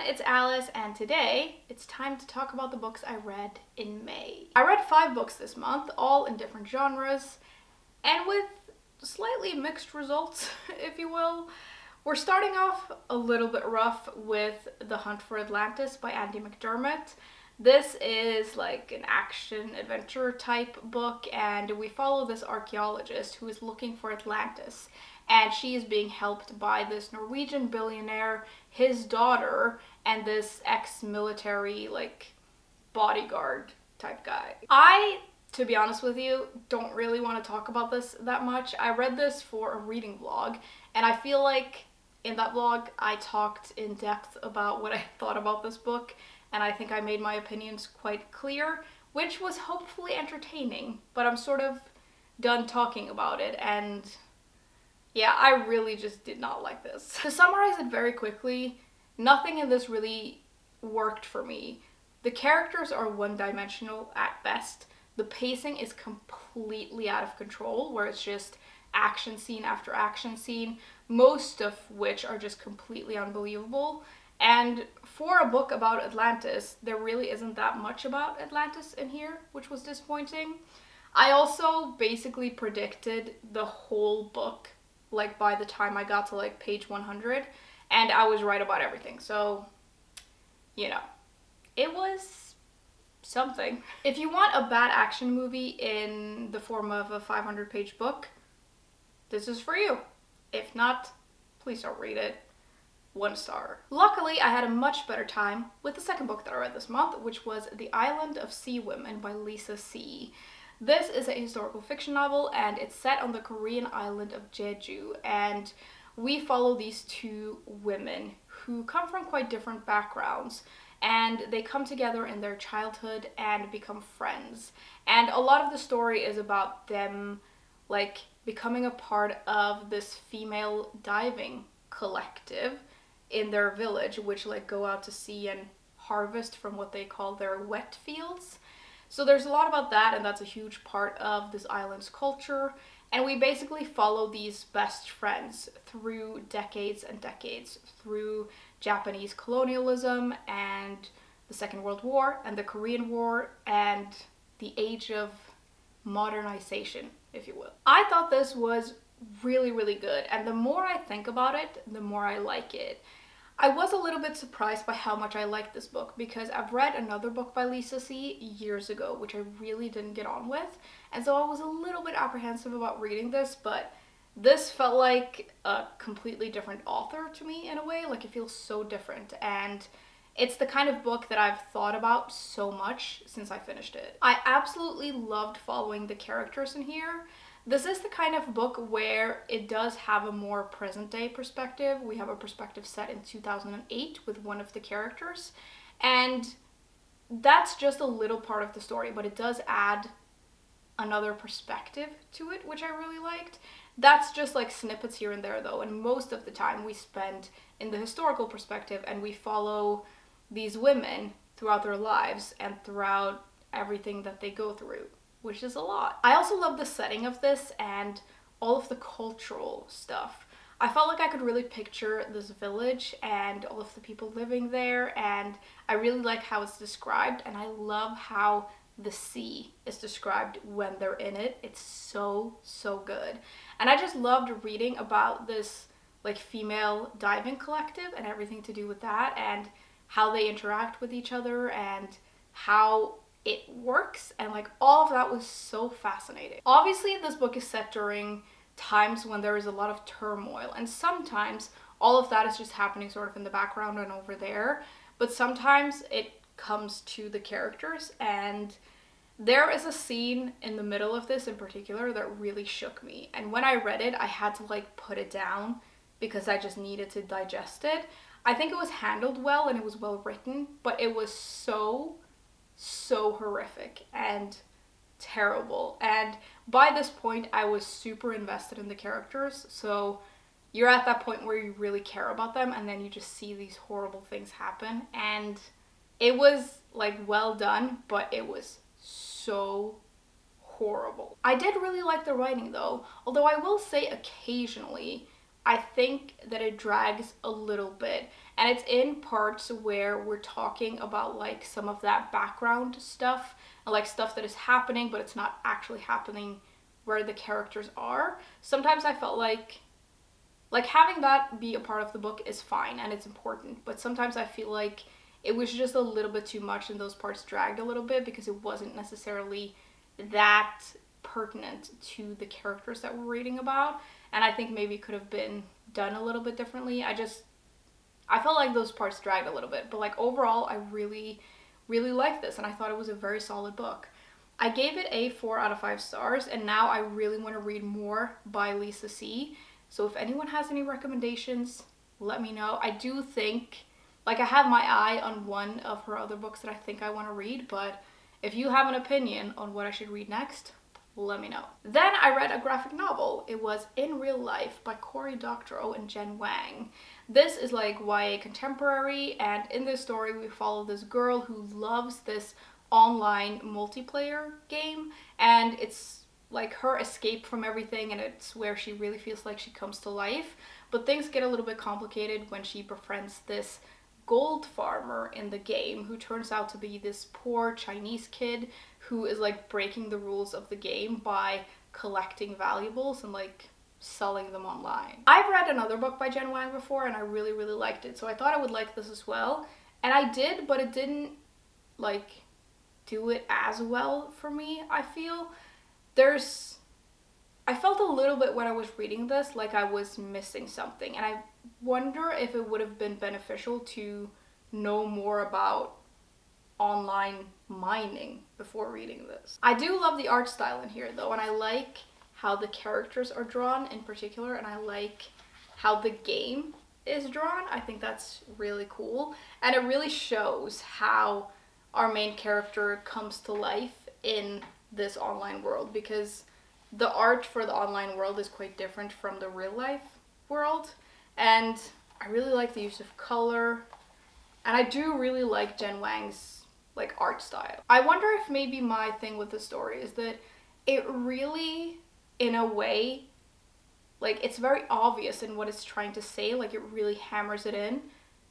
it's Alice, and today it's time to talk about the books I read in May. I read 5 books this month, all in different genres, and with slightly mixed results, if you will. We're starting off a little bit rough with The Hunt for Atlantis by Andy McDermott. This is like an action-adventure type book, and we follow this archaeologist who is looking for Atlantis. And she is being helped by this Norwegian billionaire, his daughter, and this ex-military, like, bodyguard type guy. I, to be honest with you, don't really want to talk about this that much. I read this for a reading vlog, and I feel like in that vlog I talked in depth about what I thought about this book, and I think I made my opinions quite clear, which was hopefully entertaining, but I'm sort of done talking about it, and yeah, I really just did not like this. To summarize it very quickly, nothing in this really worked for me. The characters are one-dimensional at best. The pacing is completely out of control, where it's just action scene after action scene, most of which are just completely unbelievable. And for a book about Atlantis, there really isn't that much about Atlantis in here, which was disappointing. I also basically predicted the whole book, like by the time I got to like page 100, and I was right about everything. So, you know, it was something. If you want a bad action movie in the form of a 500-page book, this is for you. If not, please don't read it. 1 star. Luckily, I had a much better time with the second book that I read this month, which was The Island of Sea Women by Lisa C. This is a historical fiction novel, and it's set on the Korean island of Jeju, and we follow these 2 women who come from quite different backgrounds, and they come together in their childhood and become friends. And a lot of the story is about them, like, becoming a part of this female diving collective in their village, which like go out to sea and harvest from what they call their wet fields. So there's a lot about that, and that's a huge part of this island's culture. And we basically follow these best friends through decades and decades, through Japanese colonialism and the Second World War and the Korean War and the age of modernization, if you will. I thought this was really, really good, and the more I think about it, the more I like it. I was a little bit surprised by how much I liked this book, because I've read another book by Lisa C. years ago, which I really didn't get on with, and so I was a little bit apprehensive about reading this, but this felt like a completely different author to me in a way. Like, it feels so different, and it's the kind of book that I've thought about so much since I finished it. I absolutely loved following the characters in here. This is the kind of book where it does have a more present-day perspective. We have a perspective set in 2008 with one of the characters, and that's just a little part of the story, but it does add another perspective to it, which I really liked. That's just like snippets here and there though, and most of the time we spend in the historical perspective, and we follow these women throughout their lives and throughout everything that they go through, which is a lot. I also love the setting of this and all of the cultural stuff. I felt like I could really picture this village and all of the people living there, and I really like how it's described, and I love how the sea is described when they're in it. It's so, so good. And I just loved reading about this like female diving collective and everything to do with that, and how they interact with each other and how it works, and like all of that was so fascinating. Obviously, this book is set during times when there is a lot of turmoil, and sometimes all of that is just happening sort of in the background and over there, but sometimes it comes to the characters, and there is a scene in the middle of this in particular that really shook me, and when I read it I had to like put it down because I just needed to digest it. I think it was handled well and it was well written, but it was so horrific and terrible, and by this point I was super invested in the characters. So you're at that point where you really care about them, and then you just see these horrible things happen, and it was like well done, but it was so horrible. I did really like the writing though, although I will say occasionally I think that it drags a little bit. And it's in parts where we're talking about like some of that background stuff, and like stuff that is happening, but it's not actually happening where the characters are. Sometimes I felt like having that be a part of the book is fine and it's important, but sometimes I feel like it was just a little bit too much and those parts dragged a little bit because it wasn't necessarily that pertinent to the characters that we're reading about. And I think maybe it could have been done a little bit differently. I felt like those parts dragged a little bit, but like overall I really liked this and I thought it was a very solid book. I gave it a 4 out of 5 stars, and now I really want to read more by Lisa C. So if anyone has any recommendations, let me know. I do think, like, I have my eye on one of her other books that I think I want to read, but if you have an opinion on what I should read next, let me know. Then I read a graphic novel. It was In Real Life by Doctorow and Jen Wang. This is like YA contemporary, and in this story we follow this girl who loves this online multiplayer game, and it's like her escape from everything, and it's where she really feels like she comes to life. But things get a little bit complicated when she befriends this gold farmer in the game who turns out to be this poor Chinese kid who is like breaking the rules of the game by collecting valuables and like selling them online. I've read another book by Jen Wang before and I really liked it, so I thought I would like this as well, and I did, but it didn't like do it as well for me. I feel I felt a little bit when I was reading this like I was missing something, and I wonder if it would have been beneficial to know more about online mining before reading this. I do love the art style in here though, and I like how the characters are drawn in particular, and I like how the game is drawn. I think that's really cool, and it really shows how our main character comes to life in this online world, because the art for the online world is quite different from the real life world, and I really like the use of color, and I do really like Jen Wang's like art style. I wonder if maybe my thing with the story is that it really, in a way, like it's very obvious in what it's trying to say, like it really hammers it in,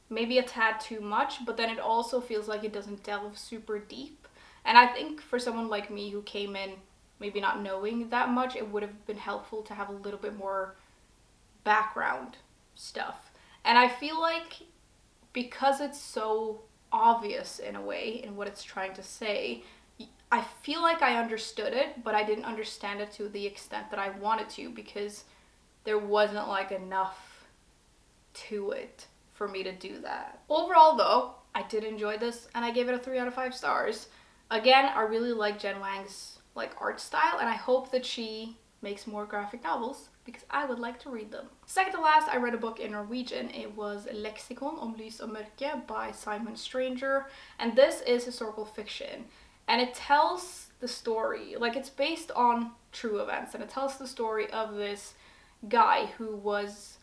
maybe a tad too much, but then it also feels like it doesn't delve super deep. And I think for someone like me who came in maybe not knowing that much, it would have been helpful to have a little bit more background stuff. And I feel like because it's so obvious in a way in what it's trying to say, I feel like I understood it, but I didn't understand it to the extent that I wanted to, because there wasn't like enough to it for me to do that. Overall though, I did enjoy this and I gave it a 3 out of 5 stars. Again, I really like Jen Wang's like art style, and I hope that she makes more graphic novels because I would like to read them. Second to last, I read a book in Norwegian. It was Leksikon om lys og mørke by Simon Stranger, and this is historical fiction, and it tells the story, like it's based on true events, and it tells the story of this guy who was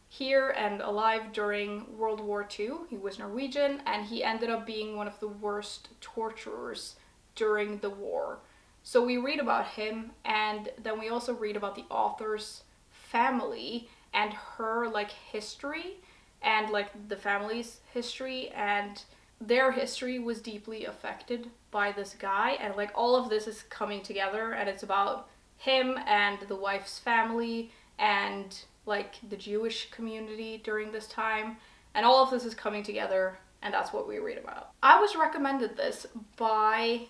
here and alive during World War II. He was Norwegian, and he ended up being one of the worst torturers during the war. So we read about him, and then we also read about the author's family and her like history, and like the family's history, and their history was deeply affected by this guy, and like all of this is coming together, and it's about him and the wife's family and like the Jewish community during this time, and all of this is coming together, and that's what we read about. I was recommended this by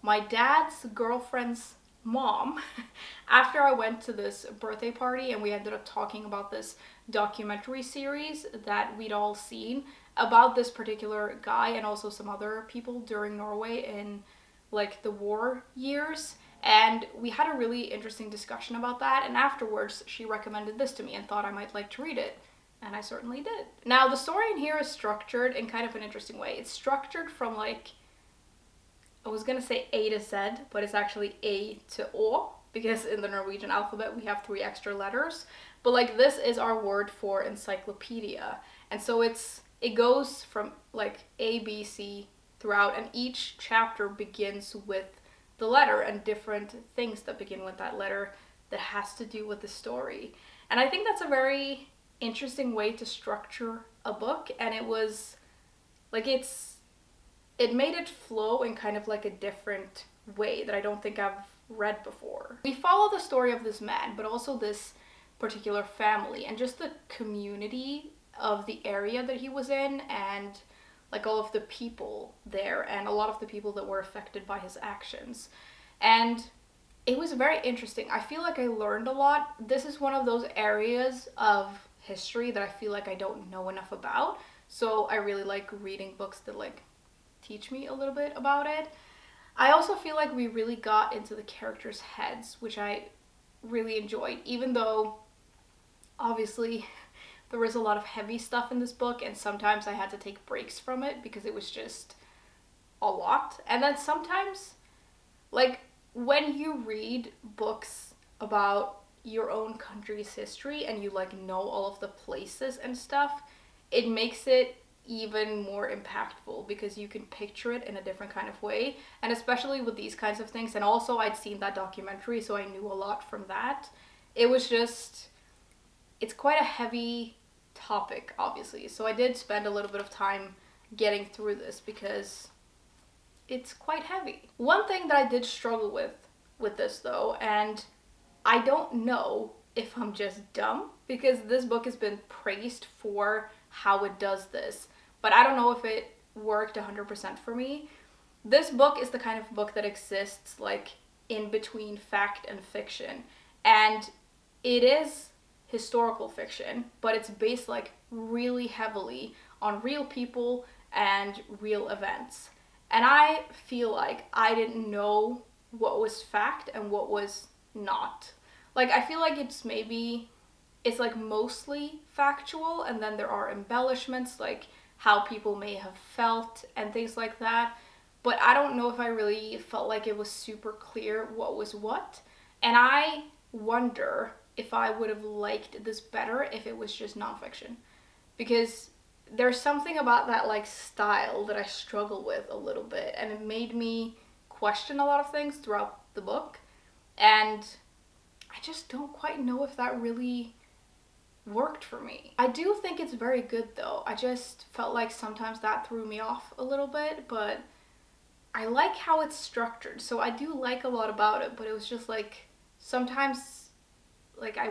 my dad's girlfriend's mom after I went to this birthday party, and we ended up talking about this documentary series that we'd all seen about this particular guy and also some other people during Norway in like the war years. And we had a really interesting discussion about that, and afterwards she recommended this to me and thought I might like to read it, and I certainly did. Now the story in here is structured in kind of an interesting way. It's structured from like, I was gonna say A to Z, but it's actually A to O, because in the Norwegian alphabet we have 3 extra letters. But like this is our word for encyclopedia, and so it goes from like A, B, C throughout, and each chapter begins with the letter and different things that begin with that letter that has to do with the story. And I think that's a very interesting way to structure a book, and it was like it made it flow in kind of like a different way that I don't think I've read before. We follow the story of this man, but also this particular family and just the community of the area that he was in, and like all of the people there and a lot of the people that were affected by his actions. And it was very interesting. I feel like I learned a lot. This is one of those areas of history that I feel like I don't know enough about. So I really like reading books that like teach me a little bit about it. I also feel like we really got into the characters' heads, which I really enjoyed, even though obviously there was a lot of heavy stuff in this book, and sometimes I had to take breaks from it because it was just a lot. And then sometimes, like, when you read books about your own country's history and you like know all of the places and stuff, it makes it even more impactful because you can picture it in a different kind of way. And especially with these kinds of things, and also I'd seen that documentary, so I knew a lot from that. It was just, it's quite a heavy topic, obviously, so I did spend a little bit of time getting through this because it's quite heavy. One thing that I did struggle with this though, and I don't know if I'm just dumb, because this book has been praised for how it does this, but I don't know if it worked 100% for me. This book is the kind of book that exists like in between fact and fiction, and it is historical fiction, but it's based like really heavily on real people and real events. And I feel like I didn't know what was fact and what was not. Like, I feel like it's like mostly factual, and then there are embellishments, like how people may have felt and things like that. But I don't know if I really felt like it was super clear what was what. And I wonder if I would have liked this better if it was just nonfiction. Because there's something about that like style that I struggle with a little bit, and it made me question a lot of things throughout the book. And I just don't quite know if that really worked for me. I do think it's very good though. I just felt like sometimes that threw me off a little bit, but I like how it's structured, so I do like a lot about it, but it was just like sometimes like I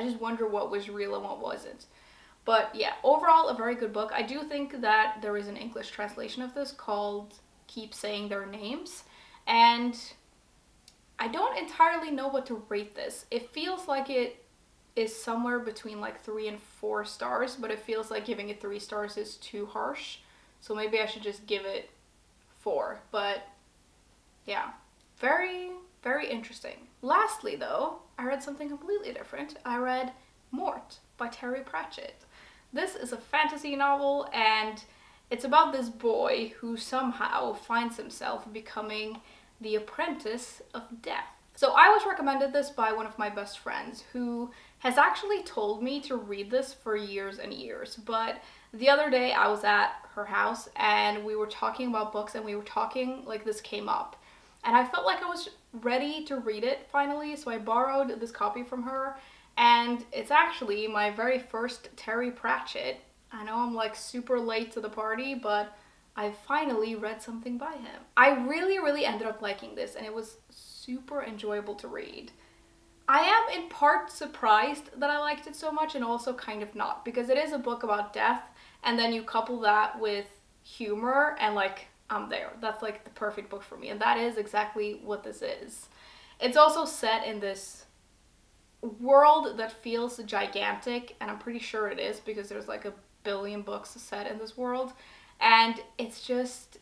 just wonder what was real and what wasn't. But yeah, overall a very good book. I do think that there is an English translation of this called Keep Saying Their Names, and I don't entirely know what to rate this. It feels like it is somewhere between like 3 and 4 stars, but it feels like giving it 3 stars is too harsh. So maybe I should just give it 4. But yeah, very, very interesting. Lastly though, I read something completely different. I read Mort by Terry Pratchett. This is a fantasy novel, and it's about this boy who somehow finds himself becoming the apprentice of death. So I was recommended this by one of my best friends who has actually told me to read this for years and years, but the other day I was at her house and we were talking about books, and we were talking, like, this came up, and I felt like I was ready to read it finally, so I borrowed this copy from her, and it's actually my very first Terry Pratchett. I know I'm like super late to the party, but I finally read something by him. I really, really ended up liking this, and it was super enjoyable to read. I am in part surprised that I liked it so much, and also kind of not, because it is a book about death, and then you couple that with humor, and like, I'm there. That's like the perfect book for me, and that is exactly what this is. It's also set in this world that feels gigantic, and I'm pretty sure it is because there's like a billion books set in this world, and it's just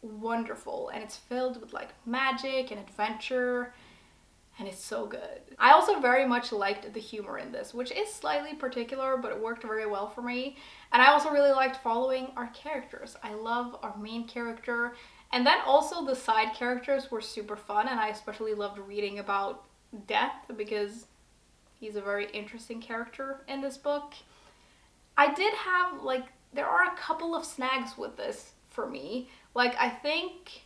wonderful, and it's filled with like magic and adventure, and it's so good. I also very much liked the humor in this, which is slightly particular, but it worked very well for me. And I also really liked following our characters. I love our main character, and then also the side characters were super fun, and I especially loved reading about death because he's a very interesting character in this book. I did have, like, there are a couple of snags with this for me. Like, I think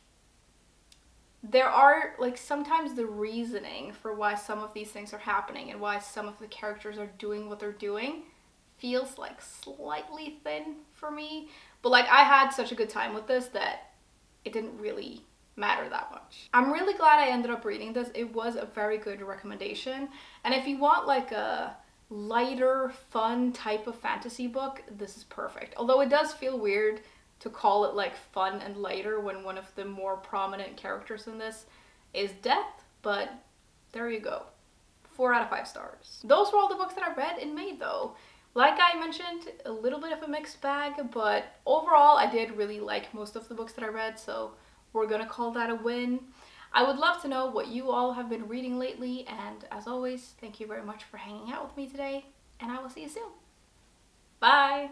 there are, like, sometimes the reasoning for why some of these things are happening and why some of the characters are doing what they're doing feels like slightly thin for me. But like, I had such a good time with this that it didn't really matter that much. I'm really glad I ended up reading this. It was a very good recommendation. And if you want like a lighter, fun type of fantasy book, this is perfect. Although it does feel weird to call it like fun and lighter when one of the more prominent characters in this is death, but there you go. 4 out of 5 stars. Those were all the books that I read in May though. Like I mentioned, a little bit of a mixed bag, but overall I did really like most of the books that I read, so we're gonna call that a win. I would love to know what you all have been reading lately, and as always, thank you very much for hanging out with me today, and I will see you soon. Bye!